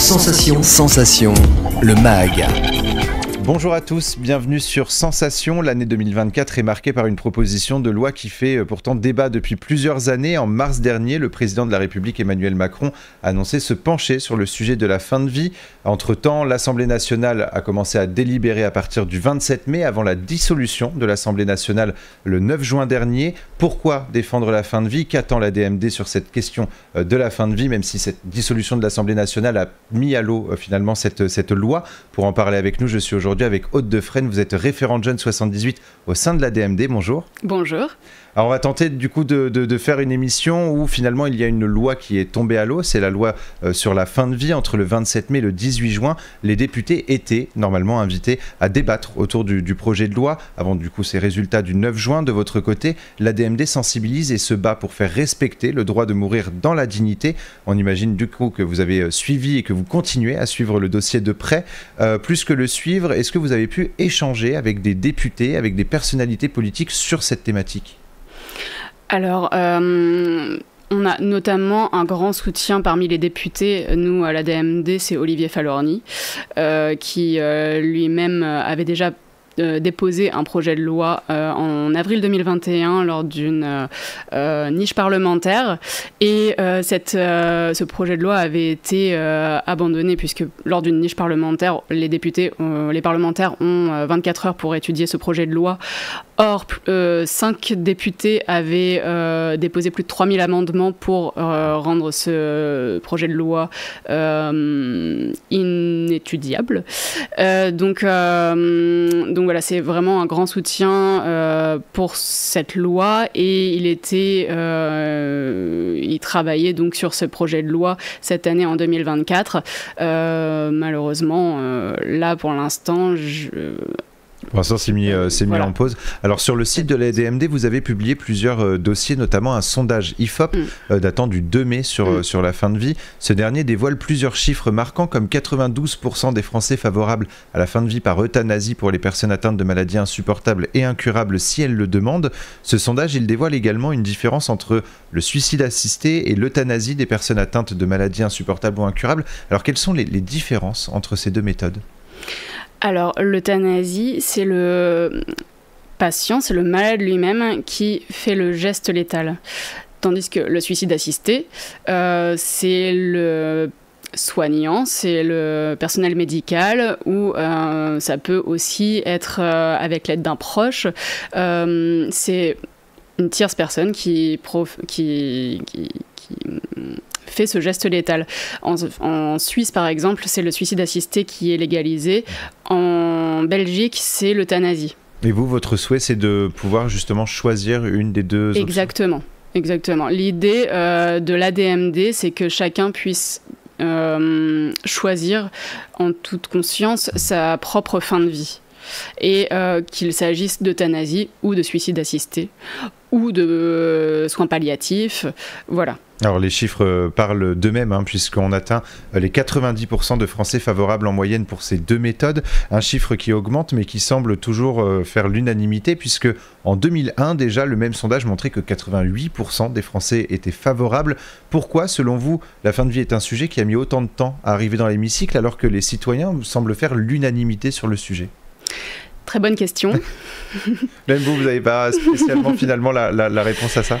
Sensation, le MAG. Bonjour à tous, bienvenue sur Sensation. L'année 2024 est marquée par une proposition de loi qui fait pourtant débat depuis plusieurs années. En mars dernier, le président de la République Emmanuel Macron a annoncé se pencher sur le sujet de la fin de vie. Entre-temps, l'Assemblée nationale a commencé à délibérer à partir du 27 mai avant la dissolution de l'Assemblée nationale le 9 juin dernier. Pourquoi défendre la fin de vie ? Qu'attend la DMD sur cette question de la fin de vie, même si cette dissolution de l'Assemblée nationale a mis à l'eau finalement cette loi ? Pour en parler avec nous, je suis aujourd'hui avec Aude Defresne. Vous êtes référente Jeune 78 au sein de la DMD. Bonjour. Bonjour. Alors on va tenter du coup de faire une émission où finalement il y a une loi qui est tombée à l'eau, c'est la loi sur la fin de vie. Entre le 27 mai et le 18 juin, les députés étaient normalement invités à débattre autour du projet de loi. Avant du coup ces résultats du 9 juin, de votre côté, la DMD sensibilise et se bat pour faire respecter le droit de mourir dans la dignité. On imagine du coup que vous avez suivi et que vous continuez à suivre le dossier de près. Plus que le suivre, est-ce que vous avez pu échanger avec des députés, avec des personnalités politiques sur cette thématique ? Alors, on a notamment un grand soutien parmi les députés. Nous, à la DMD, c'est Olivier Falorni, qui lui-même avait déjà déposé un projet de loi en avril 2021 lors d'une niche parlementaire. Et ce projet de loi avait été abandonné puisque lors d'une niche parlementaire, les parlementaires ont 24 heures pour étudier ce projet de loi. Or, 5 députés avaient déposé plus de 3000 amendements pour rendre ce projet de loi inétudiable. Donc voilà, c'est vraiment un grand soutien pour cette loi et il travaillait donc sur ce projet de loi cette année en 2024. Malheureusement, là pour l'instant, Pour l'instant, c'est mis en pause. Alors, sur le site de la DMD, vous avez publié plusieurs dossiers, notamment un sondage IFOP datant du 2 mai sur la fin de vie. Ce dernier dévoile plusieurs chiffres marquants, comme 92% des Français favorables à la fin de vie par euthanasie pour les personnes atteintes de maladies insupportables et incurables si elles le demandent. Ce sondage, il dévoile également une différence entre le suicide assisté et l'euthanasie des personnes atteintes de maladies insupportables ou incurables. Alors, quelles sont les différences entre ces deux méthodes ? Alors, l'euthanasie, c'est le patient, c'est le malade lui-même qui fait le geste létal. Tandis que le suicide assisté, c'est le soignant, c'est le personnel médical ou ça peut aussi être avec l'aide d'un proche. C'est une tierce personne qui fait ce geste létal. En Suisse, par exemple, c'est le suicide assisté qui est légalisé. En Belgique, c'est l'euthanasie. Et vous, votre souhait, c'est de pouvoir justement choisir une des deux options ? Exactement. L'idée de l'ADMD, c'est que chacun puisse choisir en toute conscience sa propre fin de vie. Et qu'il s'agisse d'euthanasie ou de suicide assisté ou de soins palliatifs, voilà. Alors les chiffres parlent d'eux-mêmes, puisqu'on atteint les 90% de Français favorables en moyenne pour ces deux méthodes, un chiffre qui augmente mais qui semble toujours faire l'unanimité, puisque en 2001 déjà le même sondage montrait que 88% des Français étaient favorables. Pourquoi, selon vous, la fin de vie est un sujet qui a mis autant de temps à arriver dans l'hémicycle alors que les citoyens semblent faire l'unanimité sur le sujet ? Très bonne question. Même vous n'avez pas spécialement finalement la réponse à ça ?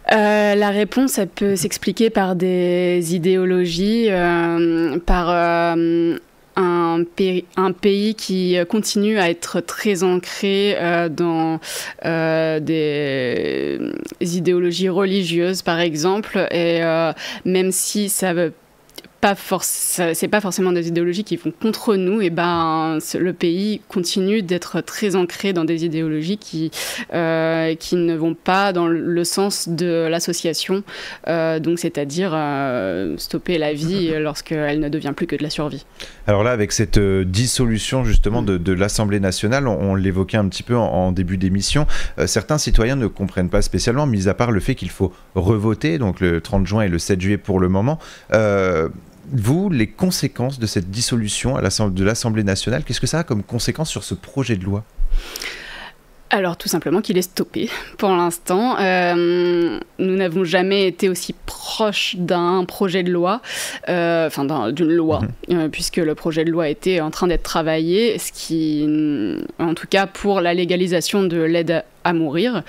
La réponse, elle peut s'expliquer par des idéologies, par un pays qui continue à être très ancré dans des idéologies religieuses, par exemple, et même si ça veut c'est pas forcément des idéologies qui vont contre nous, et le pays continue d'être très ancré dans des idéologies qui ne vont pas dans le sens de l'association, donc c'est-à-dire stopper la vie lorsqu'elle ne devient plus que de la survie. Alors là, avec cette dissolution justement de l'Assemblée nationale, on l'évoquait un petit peu en début d'émission, certains citoyens ne comprennent pas spécialement, mis à part le fait qu'il faut revoter, donc le 30 juin et le 7 juillet pour le moment. Vous, les conséquences de cette dissolution de l'Assemblée nationale, qu'est-ce que ça a comme conséquence sur ce projet de loi ? Alors, tout simplement qu'il est stoppé pour l'instant. Nous n'avons jamais été aussi proches proche d'un projet de loi, d'une loi, puisque le projet de loi était en train d'être travaillé, ce qui, en tout cas pour la légalisation de l'aide à mourir,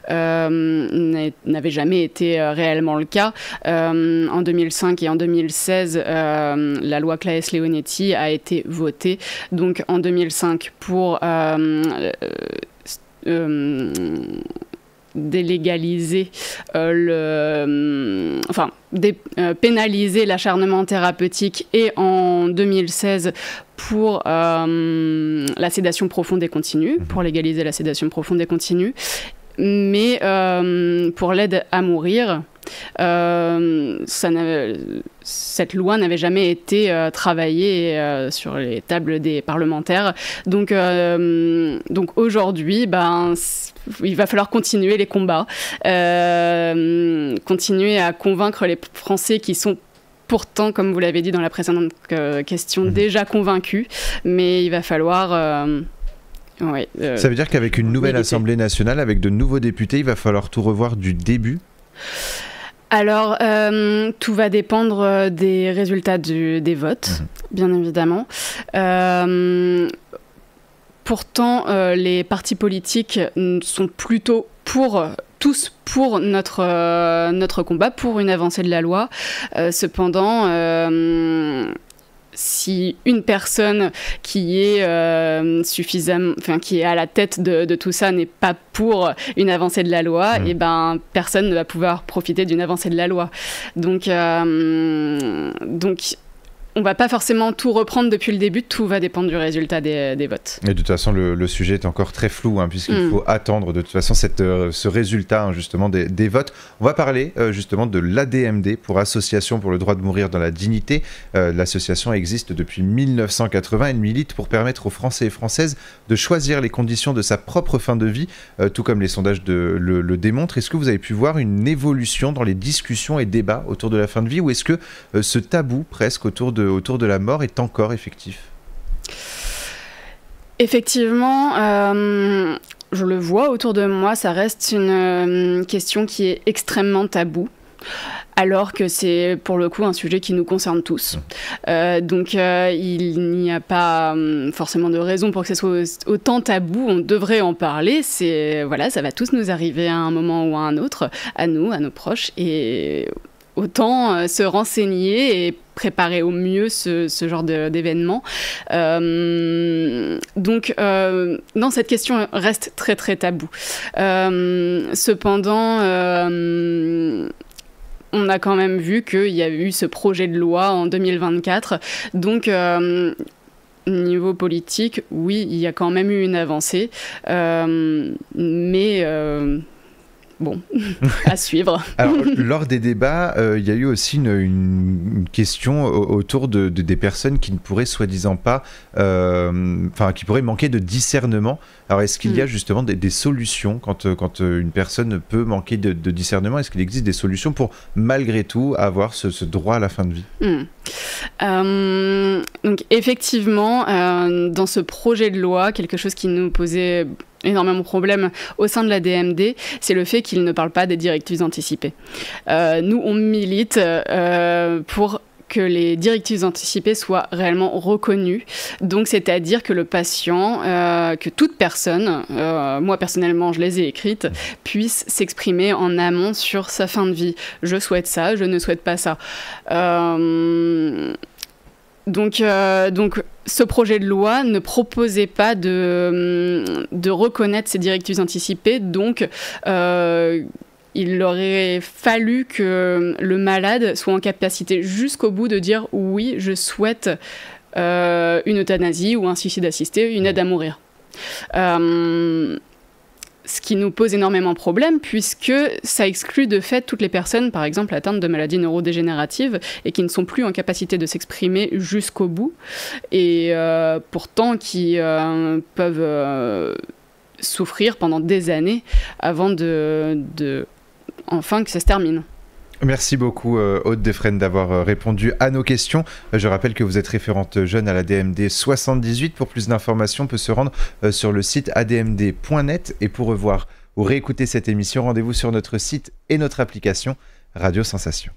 n'avait jamais été réellement le cas. En 2005 et en 2016, la loi Claes-Leonetti a été votée. Donc en 2005 pour délégaliser pénaliser l'acharnement thérapeutique, et en 2016 pour la sédation profonde et continue, pour légaliser la sédation profonde et continue. Mais pour l'aide à mourir, cette loi n'avait jamais été travaillée sur les tables des parlementaires. Donc aujourd'hui, il va falloir continuer les combats, continuer à convaincre les Français qui sont pourtant, comme vous l'avez dit dans la précédente question, déjà convaincus. Mais il va falloir... Ça veut dire qu'avec une nouvelle Assemblée nationale, avec de nouveaux députés, il va falloir tout revoir du début ? Alors, tout va dépendre des résultats des votes, bien évidemment. Pourtant, les partis politiques sont plutôt tous pour notre combat, pour une avancée de la loi. Cependant, si une personne qui est qui est à la tête de tout ça n'est pas pour une avancée de la loi, et personne ne va pouvoir profiter d'une avancée de la loi. Donc on ne va pas forcément tout reprendre depuis le début, tout va dépendre du résultat des votes. Et de toute façon, le sujet est encore très flou, puisqu'il faut attendre de toute façon ce résultat justement des votes. On va parler justement de l'ADMD, pour Association pour le droit de mourir dans la dignité. L'association existe depuis 1980. Elle milite pour permettre aux Français et Françaises de choisir les conditions de sa propre fin de vie, tout comme les sondages le démontrent. Est-ce que vous avez pu voir une évolution dans les discussions et débats autour de la fin de vie, ou est-ce que ce tabou presque autour de la mort est encore effectif ? Effectivement, je le vois autour de moi, ça reste une question qui est extrêmement taboue, alors que c'est pour le coup un sujet qui nous concerne tous. Donc il n'y a pas forcément de raison pour que ce soit autant tabou, on devrait en parler, ça va tous nous arriver à un moment ou à un autre, à nous, à nos proches, et autant se renseigner et préparer au mieux ce genre d'événement. Donc, non, cette question reste très très taboue. Cependant, on a quand même vu qu'il y a eu ce projet de loi en 2024. Donc, niveau politique, oui, il y a quand même eu une avancée. Mais... bon, à suivre. Alors, lors des débats, il y a eu aussi une question autour des personnes qui ne pourraient soi-disant pas, qui pourraient manquer de discernement. Alors, est-ce qu'il y a justement des solutions quand une personne peut manquer de discernement ? Est-ce qu'il existe des solutions pour, malgré tout, avoir ce droit à la fin de vie ? Donc, effectivement, dans ce projet de loi, quelque chose qui nous posait énormément de problèmes au sein de la DMD, c'est le fait qu'il ne parle pas des directives anticipées. Nous, on milite pour que les directives anticipées soient réellement reconnues. Donc, c'est-à-dire que le patient, que toute personne, moi personnellement je les ai écrites, puisse s'exprimer en amont sur sa fin de vie. Je souhaite ça, je ne souhaite pas ça. Donc, ce projet de loi ne proposait pas de reconnaître ces directives anticipées. Donc, il aurait fallu que le malade soit en capacité jusqu'au bout de dire « oui, je souhaite une euthanasie ou un suicide assisté, une aide à mourir ». Ce qui nous pose énormément de problèmes, puisque ça exclut de fait toutes les personnes, par exemple, atteintes de maladies neurodégénératives et qui ne sont plus en capacité de s'exprimer jusqu'au bout, et pourtant qui peuvent souffrir pendant des années avant enfin que ça se termine. Merci beaucoup Aude Defresne d'avoir répondu à nos questions. Je rappelle que vous êtes référente jeune à la DMD 78. Pour plus d'informations, on peut se rendre sur le site admd.net. Et pour revoir ou réécouter cette émission, rendez-vous sur notre site et notre application. Radio Sensation.